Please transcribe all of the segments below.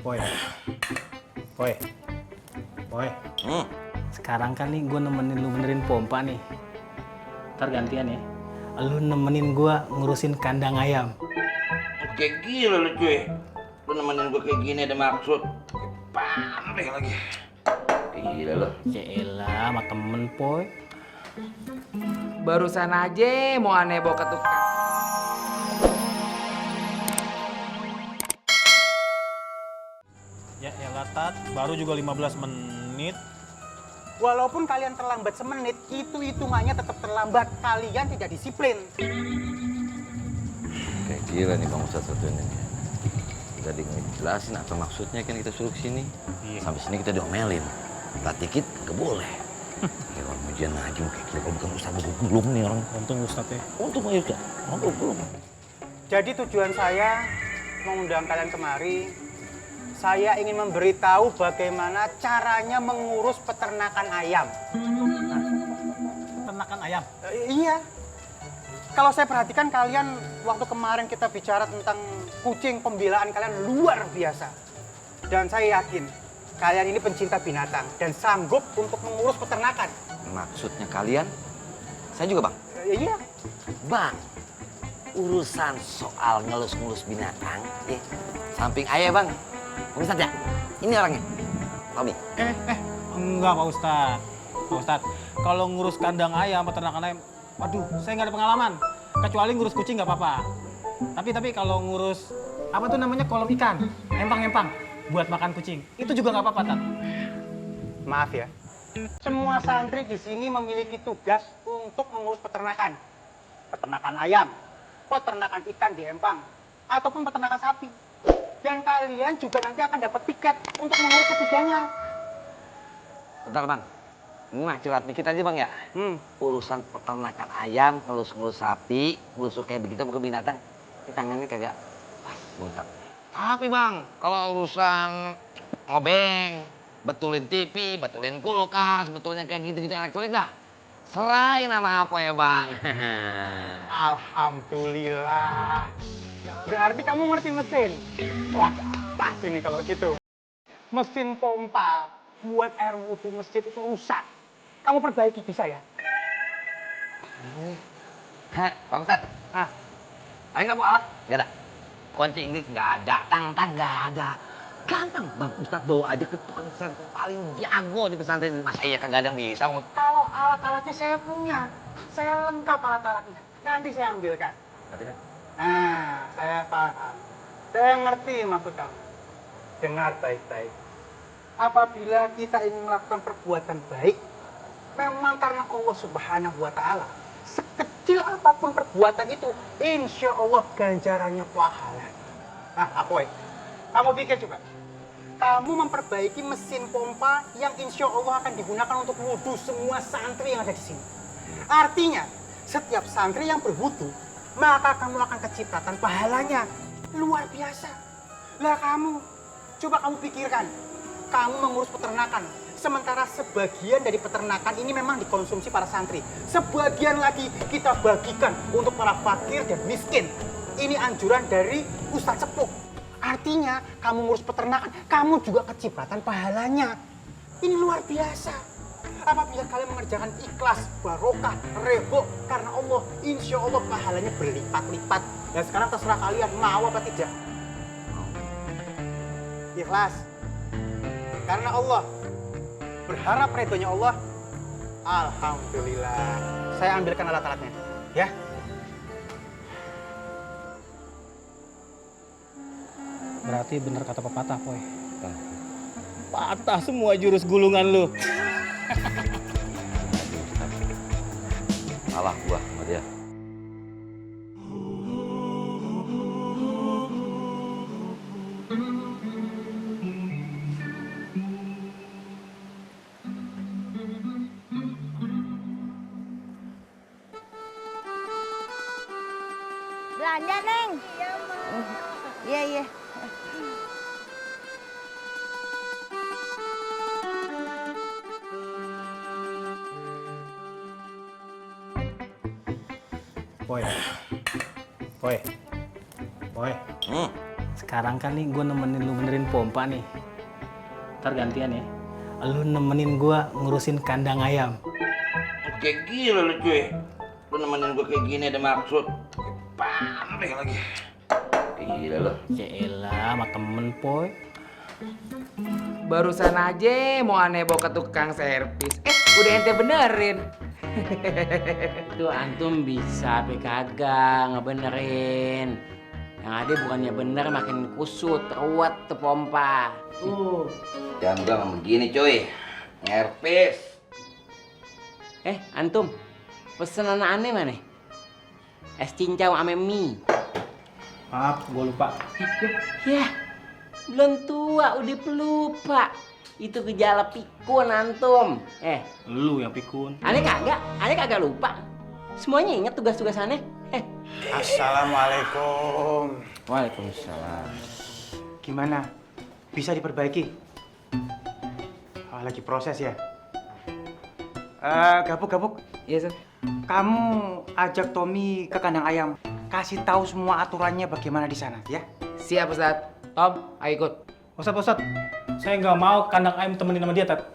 Boy, boy, boy. Sekarang kan nih gue nemenin lu benerin pompa nih. Ntar gantian ya. Lu nemenin gue ngurusin kandang ayam. Kayak gila lu cuy. Lu nemenin gue kayak gini ada maksud. Pamrih lagi. Gila lu. Yaelah, sama temen boy. Barusan aja mau aneh bawa ke tukang. Ya elah Tat, baru juga 15 menit. Walaupun kalian terlambat semenit, itu hitungannya tetap terlambat. Kalian tidak disiplin. Kayak gila nih Bang Ustadz satu ini. Udah dijelasin apa maksudnya kan kita suruh kesini. Iya. Sampai sini kita diomelin. Lat dikit gak boleh. Kayak orang ujian ngaji kayak gila. Kalau bukan Ustadz belum nih orang. Untung Ustadz ya. Untung aja kan. Orang belum. Jadi tujuan saya mengundang kalian kemari, saya ingin memberitahu bagaimana caranya mengurus peternakan ayam. Peternakan ayam. Iya. Kalau saya perhatikan kalian, waktu kemarin kita bicara tentang kucing, pembelaan kalian luar biasa. Dan saya yakin, kalian ini pencinta binatang dan sanggup untuk mengurus peternakan. Maksudnya kalian? Saya juga Bang. Iya. Bang, urusan soal ngelus-ngelus binatang, samping ayah Bang. Ustadz ya? Ini orangnya? Tommy? Enggak Pak Ustadz. Pak Ustadz, kalau ngurus kandang ayam, peternakan ayam, waduh, saya nggak ada pengalaman. Kecuali ngurus kucing nggak apa-apa. Tapi kalau ngurus, apa tuh namanya, kolam ikan, empang-empang, buat makan kucing, itu juga nggak apa-apa, Tat. Maaf ya. Semua santri di sini memiliki tugas untuk mengurus peternakan. Peternakan ayam, peternakan ikan di empang, ataupun peternakan sapi. Dan kalian juga nanti akan dapat tiket untuk mengurus ketiganya. Bentar Bang. Ini mah curhat dikit aja Bang ya. Urusan peternakan ayam, ngelus-ngelus sapi, ngelus kayak begitu bukan binatang. Ini tangannya kagak pas, bentar. Tapi Bang, kalau urusan ngobeng, betulin TV, betulin kulkas, betulin kayak gitu-gitu elektronik dah. Selain apa ya Bang? Alhamdulillah. Berarti kamu ngerti mesin? Wah, pas ini kalau gitu. Mesin pompa buat air wudhu masjid itu rusak. Kamu perbaiki bisa ya? Hah, Bang Ustadz? Ayo nggak bawa alat? Nggak ada. Kunci Inggris nggak ada, tang-tang nggak ada. Gampang Bang Ustadz bawa aja ke tukang pesantren paling jago di pesantren. Masa iya kagak ada yang bisa? Kalau alat-alatnya saya punya, saya lengkap alat-alatnya. Nanti saya ambilkan. Ngerti kan? Nah, saya paham. Saya ngerti maksud kamu. Dengar baik-baik. Apabila kita ingin melakukan perbuatan baik, memang karena Allah Subhanahu wa Ta'ala. Sekecil apapun perbuatan itu, insya Allah ganjarannya pahala. Nah, Apoy, kamu pikir coba. Kamu memperbaiki mesin pompa yang insya Allah akan digunakan untuk wudhu semua santri yang ada di sini. Artinya, setiap santri yang berwudhu, maka kamu akan kecipratan pahalanya. Luar biasa. Lah coba kamu pikirkan. Kamu mengurus peternakan. Sementara sebagian dari peternakan ini memang dikonsumsi para santri. Sebagian lagi kita bagikan untuk para fakir dan miskin. Ini anjuran dari Ustadz Sepuh. Artinya, kamu ngurus peternakan, kamu juga kecipratan pahalanya. Ini luar biasa. Apabila kalian mengerjakan ikhlas, barokah, rebo karena Allah, insya Allah pahalanya berlipat-lipat. Dan sekarang terserah kalian mau apa tidak. Ikhlas. Karena Allah. Berharap redonya Allah. Alhamdulillah. Saya ambilkan alat-alatnya. Ya. Berarti bener kata pepatah, Poy. Patah semua jurus gulungan lu. Salah gua sama dia. Belanja, Neng. Iya, Ma. Iya, iya. Boy. Boy. Boy. Sekarang kan nih gue nemenin lu benerin pompa nih. Ntar gantian ya. Lu nemenin gue ngurusin kandang ayam. Kayak gila lu cuy. Lu nemenin gue kayak gini ada maksud. Pandai lagi. Gila lu. Yaelah, sama temen poy. Barusan aja mau aneh bawa ke tukang servis. Udah ente benerin. Tuh antum bisa tapi kagak ngebenerin. Yang ada bukannya bener makin kusut, ruwet tuh pompa. Jangan bilang begini cuy. Ngerpis. Antum, pesenan aneh mana? Es cincau ame mie. Maaf, gue lupa. Ya, belum tua udah pelupa. Itu gejala pikun antum. Lu yang pikun. Aneh kagak lupa. Semuanya ingat tugas-tugas aneh. Assalamualaikum. Waalaikumsalam. Gimana? Bisa diperbaiki? Lagi proses ya? Gabuk. Iya, Sat. Kamu ajak Tommy ke kandang ayam. Kasih tahu semua aturannya bagaimana di sana, ya? Siap, Ustaz. Tom, ayo ikut. Ustadz, saya nggak mau kandang ayam temenin sama dia, Tat.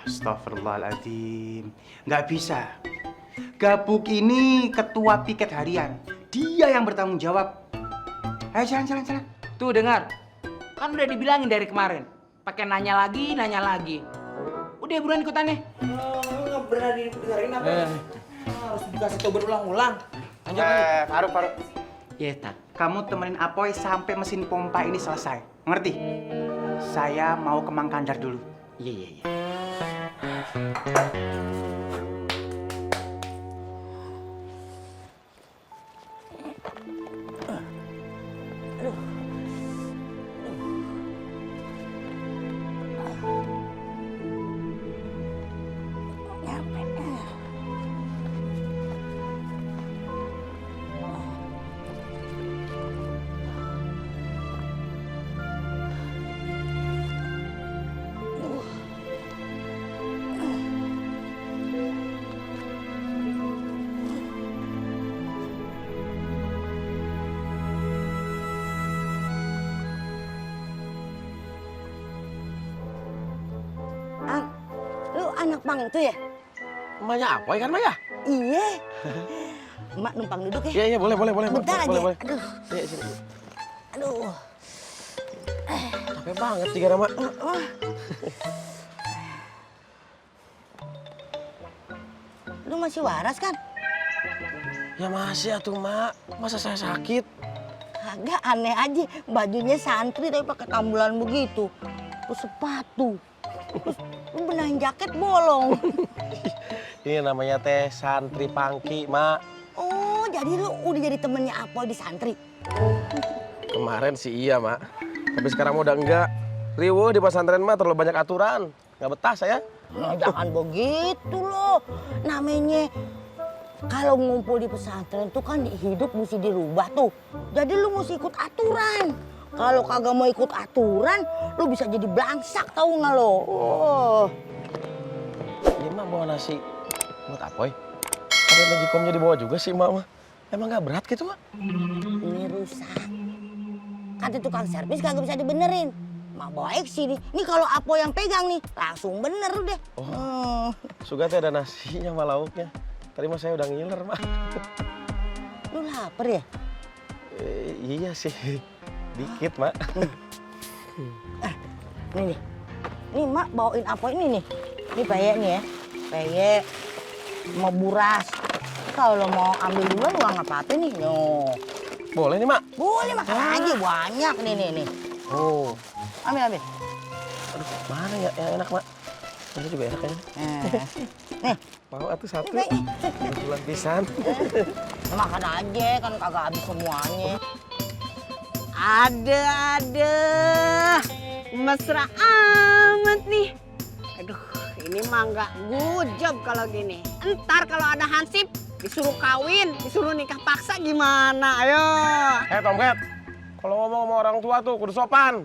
Astagfirullahaladzim. Nggak bisa. Gabuk ini ketua piket harian. Dia yang bertanggung jawab. Ayo jalan. Tuh dengar. Kan udah dibilangin dari kemarin. Pakai nanya lagi. Udah buruan ikutannya. Nggak pernah didengerin apa? Harus dikasih tahu berulang-ulang. Faruk. Ya, Tat. Kamu temenin Apoy sampai mesin pompa ini selesai. Ngerti? Saya mau ke Mang Kandar dulu. Iya. Lu anak Mang itu ya? Emaknya Apoy kan, Mak ya? Iya. Mak numpang duduk ya? Iya, boleh. Bentar aja. Boleh. Aduh. Iya, sini. Aduh. Capek banget sih, Gara, Mak. Lu masih waras kan? Ya masih atuh, Mak. Masa saya sakit? Kagak, aneh aja. Bajunya santri tapi pakai tambulan begitu. Terus sepatu. Terus lu benahin jaket bolong. Ini namanya teh santri pangki, Mak. Oh, jadi lu udah jadi temennya Apoy di santri? Kemarin sih iya, Mak. Tapi sekarang udah enggak. Riweuh di pesantren mah terlalu banyak aturan. Nggak betah saya. Nah, jangan begitu loh. Namanya kalau ngumpul di pesantren tuh kan hidup mesti dirubah tuh. Jadi lu mesti ikut aturan. Kalau kagak mau ikut aturan, lu bisa jadi blangsak tahu nggak lo? Oh. Ini mah bawa nasi buat Apoy. Tapi majikomnya dibawa juga sih, Mak. Emang nggak berat gitu, Mak? Ini rusak. Kata tukang servis kagak bisa dibenerin. Mak bawa sih nih. Ini kalau Apo yang pegang nih, langsung bener deh. Oh. Suga teh ada nasinya sama lauknya. Tadi mah saya udah ngiler, Mak. Lu lapar ya? Iya sih. Dikit, Mak. Nih. Nih Mak bawain Apo ini nih. Ini peyek nih ya. Peyek mau buras. Kalau mau ambil duluan lu nggak apa-apa nih. Yo. Boleh nih, Mak? Boleh makan aja banyak nih. Oh. Ambil. Aduh, mana ya yang enak, Mak? Ini juga enak kayaknya. Nih. Mau atuh satu. Nih. Kebetulan pisan. Makan aja kan kagak habis semuanya. Ada. Mesra amat nih. Aduh, ini mah nggak gujab kalau gini. Entar kalau ada hansip, disuruh kawin, disuruh nikah paksa gimana? Ayo. Tomcat, kalau ngomong sama orang tua tuh kudu sopan.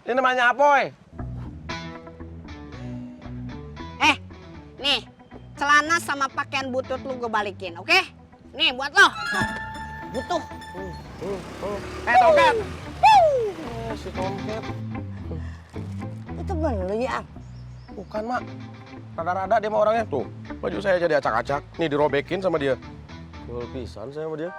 Ini namanya Apoy. Nih, celana sama pakaian butut lu gue balikin, oke? Nih buat lo. Butuh. Tomcat, si Tomcat. Itu temen lu ya? Bukan, Mak. Rada-rada dia mah orangnya. Tuh, baju saya jadi acak-acak. Nih dirobekin sama dia. Gol pisan saya sama dia.